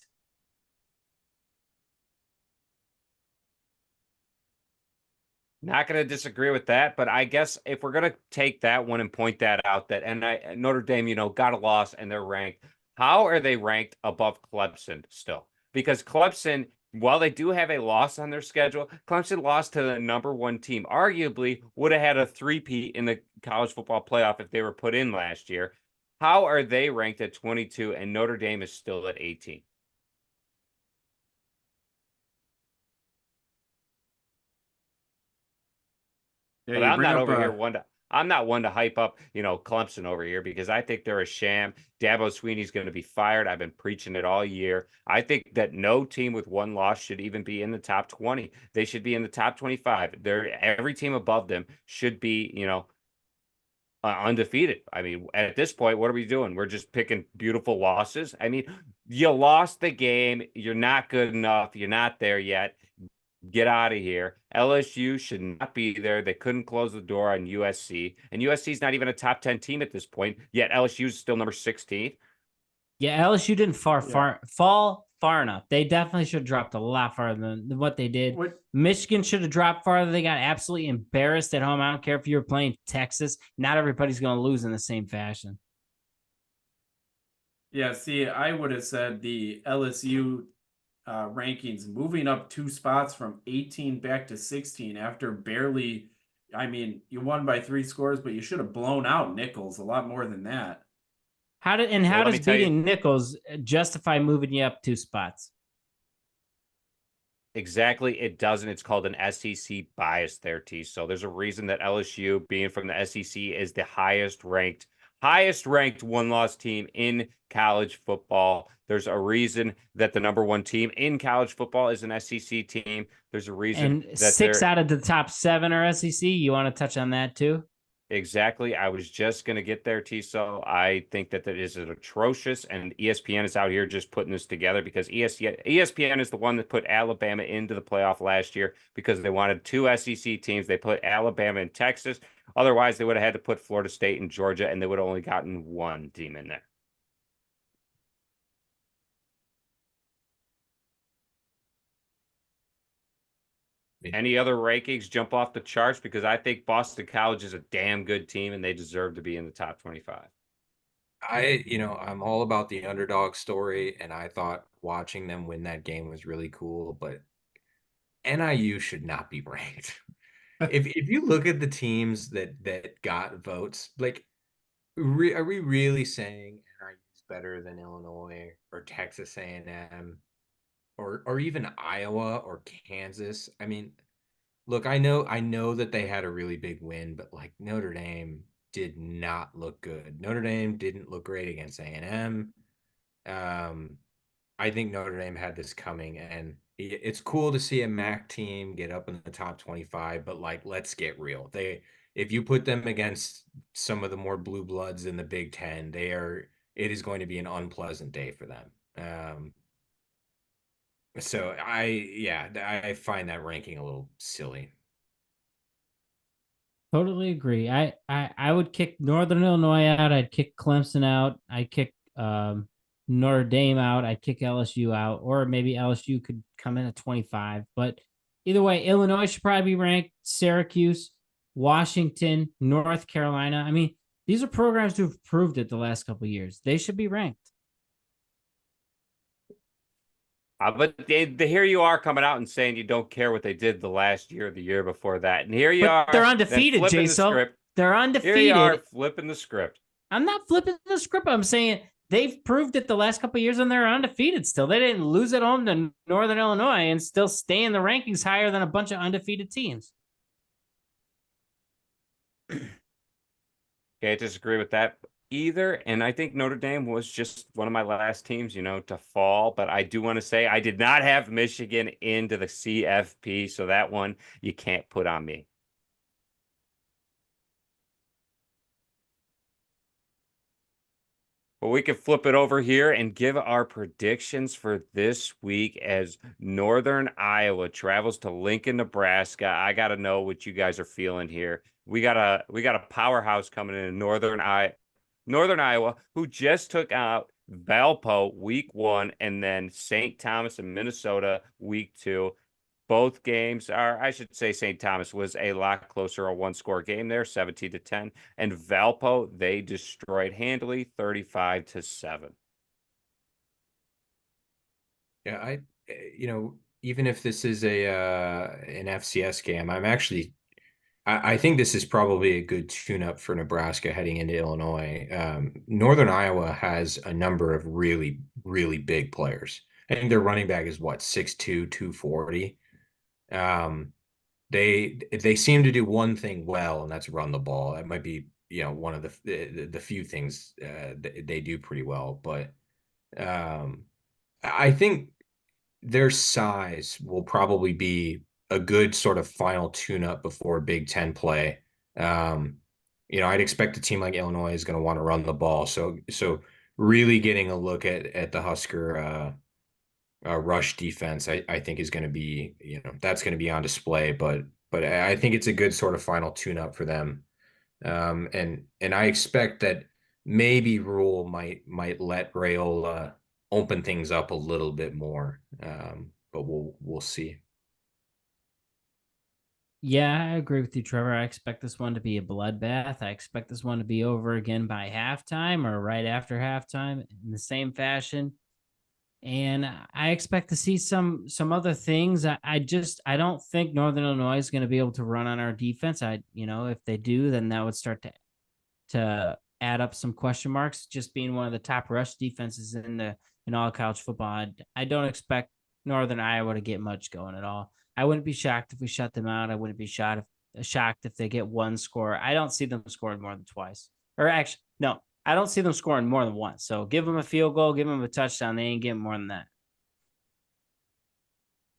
Not going to disagree with that, but I guess if we're going to take that one and point that out, that Notre Dame, got a loss and they're ranked. How are they ranked above Clemson still? Because Clemson, while they do have a loss on their schedule, Clemson lost to the number 1 team. Arguably would have had a three-peat in the college football playoff if they were put in last year. How are they ranked at 22 and Notre Dame is still at 18? But I'm not over here I'm not one to hype up, Clemson over here because I think they're a sham. Dabo Swinney's going to be fired. I've been preaching it all year. I think that no team with 1 loss should even be in the top 20. They should be in the top 25. Every team above them should be, undefeated. I mean, at this point, what are we doing? We're just picking beautiful losses. I mean, you lost the game. You're not good enough. You're not there yet. Get out of here. LSU should not be there. They couldn't close the door on USC. And USC is not even a top 10 team at this point, yet LSU is still number 16. Yeah, LSU didn't fall far enough. They definitely should have dropped a lot farther than what they did. Michigan should have dropped farther. They got absolutely embarrassed at home. I don't care if you were playing Texas. Not everybody's going to lose in the same fashion. Yeah, see, I would have said the LSU rankings moving up 2 spots from 18 back to 16 after barely, you won by 3 scores, but you should have blown out Nichols a lot more than that. How does beating Nichols justify moving you up 2 spots? Exactly, it doesn't. It's called an SEC bias there, T. So there's a reason that LSU, being from the SEC, is the highest ranked 1-loss team in college football. There's a reason that the number 1 team in college football is an SEC team. There's a reason that 6 out of the top 7 are SEC. You want to touch on that too? Exactly. I was just going to get there, T-So. I think that is atrocious, and ESPN is out here just putting this together because ESPN is the one that put Alabama into the playoff last year because they wanted 2 SEC teams. They put Alabama and Texas. Otherwise, they would have had to put Florida State and Georgia, and they would have only gotten 1 team in there. Any other rankings jump off the charts? Because I think Boston College is a damn good team and they deserve to be in the top 25. I'm all about the underdog story, and I thought watching them win that game was really cool, but NIU should not be ranked. If you look at the teams that got votes, like, are we really saying NIU is better than Illinois or Texas A&M? Or even Iowa or Kansas. I mean, look, I know that they had a really big win, but like Notre Dame did not look good. Notre Dame didn't look great against A&M. I think Notre Dame had this coming, and it's cool to see a MAC team get up in the top 25, but like, let's get real. If you put them against some of the more blue bloods in the Big Ten, it is going to be an unpleasant day for them. So I find that ranking a little silly. Totally agree. I would kick Northern Illinois out. I'd kick Clemson out. I'd kick Notre Dame out. I'd kick LSU out, or maybe LSU could come in at 25. But either way, Illinois should probably be ranked. Syracuse, Washington, North Carolina. I mean, these are programs who've proved it the last couple of years. They should be ranked. But here you are coming out and saying you don't care what they did the last year or the year before that. And here you But they're are then undefeated, flipping the Jason. script. They're Here you are undefeated. flipping the script. I'm not flipping the script. I'm saying they've proved it the last couple of years and they're undefeated still. They didn't lose at home to Northern Illinois and still stay in the rankings higher than a bunch of undefeated teams. Can't disagree with that either. And I think Notre Dame was just one of my last teams, to fall. But I do want to say I did not have Michigan into the CFP. So that one you can't put on me. But we can flip it over here and give our predictions for this week as Northern Iowa travels to Lincoln, Nebraska. I got to know what you guys are feeling here. We got a powerhouse coming in Northern Iowa, who just took out Valpo week 1 and then St. Thomas in Minnesota week 2. Both games are, I should say, St. Thomas was a lot closer, a one-score game there, 17-10. And Valpo, they destroyed handily, 35-7. Yeah, even if this is an FCS game, I think this is probably a good tune-up for Nebraska heading into Illinois. Northern Iowa has a number of really, really big players. I think their running back is what, 6'2", 240. They seem to do one thing well, and that's run the ball. That might be, one of the few things they do pretty well. But I think their size will probably be a good sort of final tune-up before Big Ten play. I'd expect a team like Illinois is going to want to run the ball. So really getting a look at the Husker rush defense, I think is going to be, that's going to be on display. But I think it's a good sort of final tune-up for them. And I expect that maybe Rule might let Rayola open things up a little bit more. But we'll see. Yeah, I agree with you, Trevor. I expect this one to be a bloodbath. I expect this one to be over again by halftime or right after halftime in the same fashion. And I expect to see some other things. I don't think Northern Illinois is going to be able to run on our defense. If they do, then that would start to add up some question marks. Just being one of the top rush defenses in all college football, I don't expect Northern Iowa to get much going at all. I wouldn't be shocked if we shut them out. I wouldn't be shocked if they get one score. I don't see them scoring more than twice. Or actually, no, I don't see them scoring more than once. So give them a field goal, give them a touchdown. They ain't getting more than that.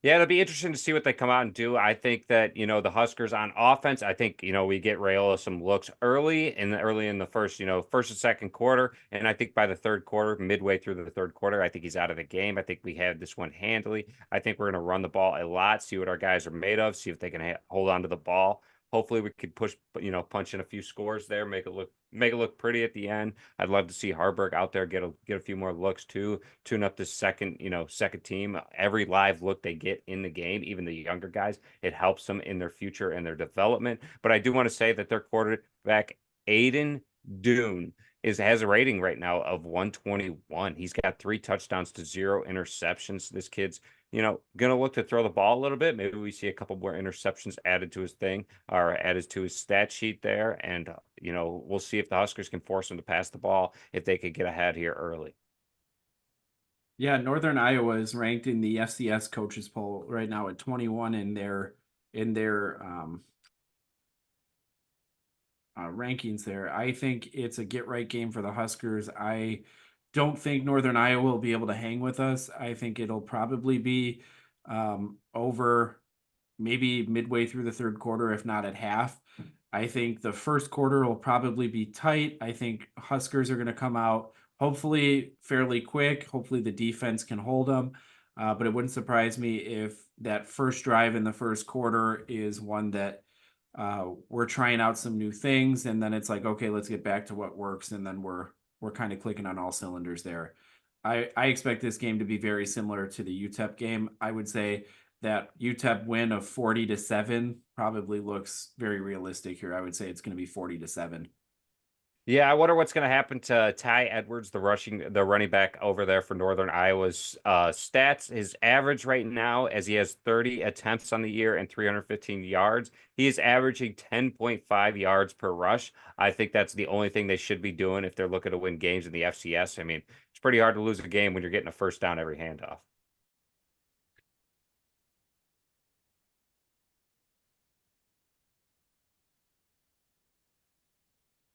Yeah, it'll be interesting to see what they come out and do. I think that, the Huskers on offense, I think, we get Rayola some looks early in the first and second quarter. And I think by the third quarter, midway through the third quarter, I think he's out of the game. I think we have this one handily. I think we're going to run the ball a lot, see what our guys are made of, see if they can hold on to the ball. Hopefully we could punch in a few scores there, make it look pretty at the end. I'd love to see Harburg out there get a few more looks too, tune up this second team. Every live look they get in the game, even the younger guys, it helps them in their future and their development. But I do want to say that their quarterback, Aiden Dune, has a rating right now of 121. He's got 3 touchdowns to 0 interceptions. This kid's gonna look to throw the ball a little bit. Maybe we see a couple more interceptions added to his thing or added to his stat sheet there. And, we'll see if the Huskers can force him to pass the ball, if they could get ahead here early. Yeah, Northern Iowa is ranked in the FCS coaches poll right now at 21 in their rankings there. I think it's a get right game for the Huskers. I don't think Northern Iowa will be able to hang with us. I think it'll probably be over maybe midway through the third quarter, if not at half. I think the first quarter will probably be tight. I think Huskers are going to come out hopefully fairly quick. Hopefully the defense can hold them. But it wouldn't surprise me if that first drive in the first quarter is one that we're trying out some new things, and then it's like, okay, let's get back to what works, and then we're kind of clicking on all cylinders there. I expect this game to be very similar to the UTEP game. I would say that UTEP win of 40-7 probably looks very realistic here. I would say it's going to be 40-7. Yeah, I wonder what's going to happen to Ty Edwards, the running back over there for Northern Iowa's stats. His average right now, as he has 30 attempts on the year and 315 yards, he is averaging 10.5 yards per rush. I think that's the only thing they should be doing if they're looking to win games in the FCS. I mean, it's pretty hard to lose a game when you're getting a first down every handoff.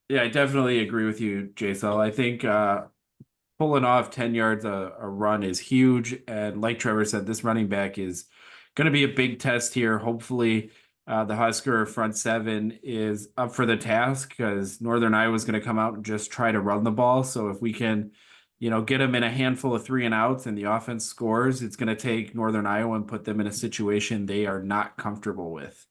Yeah, I definitely agree with you, Jason. I think pulling off 10 yards a run is huge. And like Trevor said, this running back is going to be a big test here. Hopefully, the Husker front seven is up for the task because Northern Iowa is going to come out and just try to run the ball. So if we can, get them in a handful of 3-and-outs and the offense scores, it's going to take Northern Iowa and put them in a situation they are not comfortable with.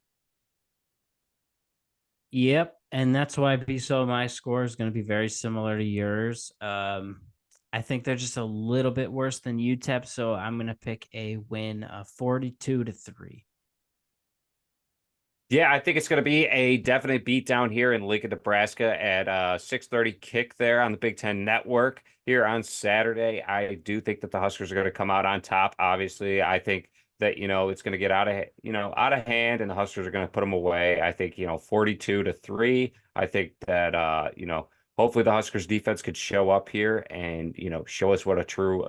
Yep, and that's why BSO my score is going to be very similar to yours. I think they're just a little bit worse than UTEP, so I'm going to pick a win of 42-3. Yeah, I think it's going to be a definite beat down here in Lincoln, Nebraska at 6:30 kick there on the Big Ten Network here on Saturday. I do think that the Huskers are going to come out on top. Obviously, I think that it's going to get out of hand, and the Huskers are going to put them away. I think 42-3. I think that hopefully the Huskers defense could show up here and show us what a true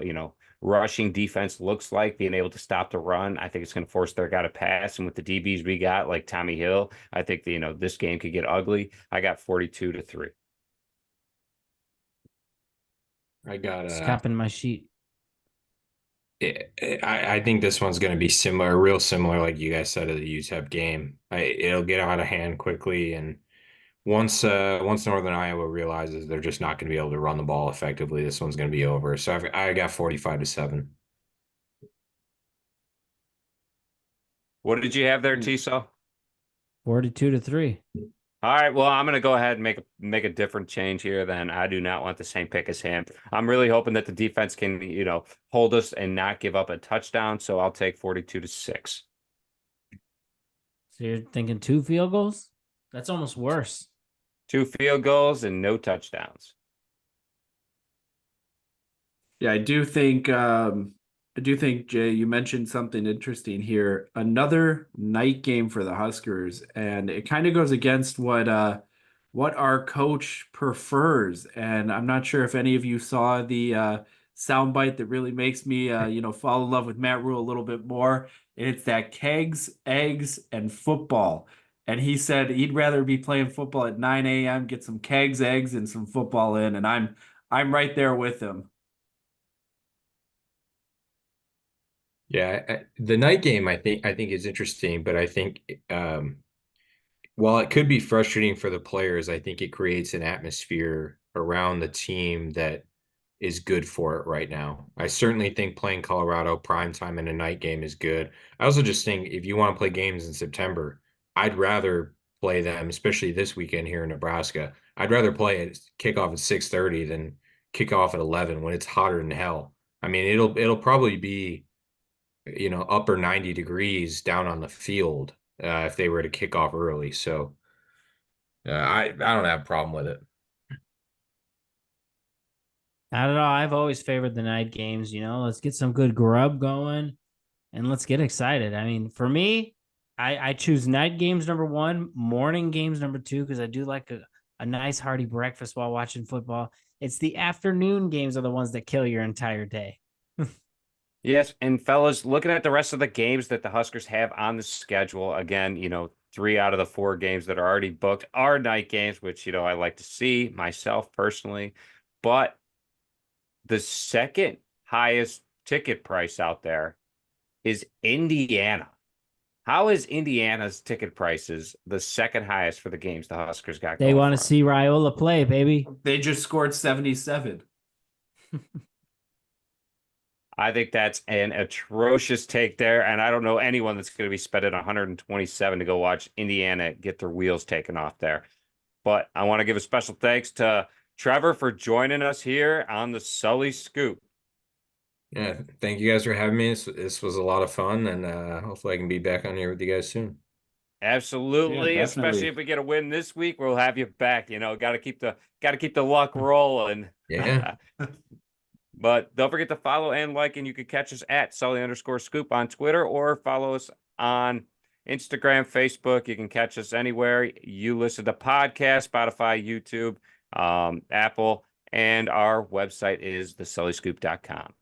rushing defense looks like, being able to stop the run. I think it's going to force their guy to pass. And with the DBs we got, like Tommy Hill, I think this game could get ugly. I got 42-3. I got Just copying my sheet. I think this one's going to be similar, real similar, like you guys said, to the UTEP game. It'll get out of hand quickly, and once Northern Iowa realizes they're just not going to be able to run the ball effectively, this one's going to be over. So I got 45-7. What did you have there, Tiso? 42-3. All right, well, I'm going to go ahead and make a different change here. Then I do not want the same pick as him. I'm really hoping that the defense can, hold us and not give up a touchdown. So I'll take 42-6. So you're thinking 2 field goals? That's almost worse. 2 field goals and no touchdowns. Yeah, I do think Jay, you mentioned something interesting here. Another night game for the Huskers, and it kind of goes against what our coach prefers. And I'm not sure if any of you saw the soundbite that really makes me fall in love with Matt Rule a little bit more. And it's that kegs, eggs, and football. And he said he'd rather be playing football at 9 a.m., get some kegs, eggs, and some football in. And I'm right there with him. Yeah, the night game I think is interesting, but I think while it could be frustrating for the players, I think it creates an atmosphere around the team that is good for it right now. I certainly think playing Colorado primetime in a night game is good. I also just think if you want to play games in September, I'd rather play them, especially this weekend here in Nebraska. I'd rather play it kickoff at 6:30 than kick off at 11 when it's hotter than hell. I mean, it'll probably be upper 90 degrees down on the field if they were to kick off early. So I don't have a problem with it. I don't know. I've always favored the night games. Let's get some good grub going and let's get excited. I mean, for me, I choose night games number 1, morning games number 2, because I do like a nice hearty breakfast while watching football. It's the afternoon games are the ones that kill your entire day. Yes, and fellas, looking at the rest of the games that the Huskers have on the schedule, again, 3 out of the 4 games that are already booked are night games, which, I like to see myself personally. But the second highest ticket price out there is Indiana. How is Indiana's ticket prices the second highest for the games the Huskers got They going want to for 'em? see Raiola play, baby. They just scored 77. I think that's an atrocious take there, and I don't know anyone that's going to be spending 127 to go watch Indiana get their wheels taken off there. But I want to give a special thanks to Trevor for joining us here on the Sully Scoop. Yeah, thank you guys for having me. This was a lot of fun, and hopefully I can be back on here with you guys soon. Absolutely, Yeah, especially definitely. if we get a win this week, we'll have you back. Got to keep the luck rolling. Yeah. But don't forget to follow and like, and you can catch us at Sully_Scoop on Twitter or follow us on Instagram, Facebook. You can catch us anywhere you listen to podcasts, Spotify, YouTube, Apple, and our website is thesullyscoop.com.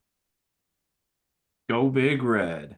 Go Big Red.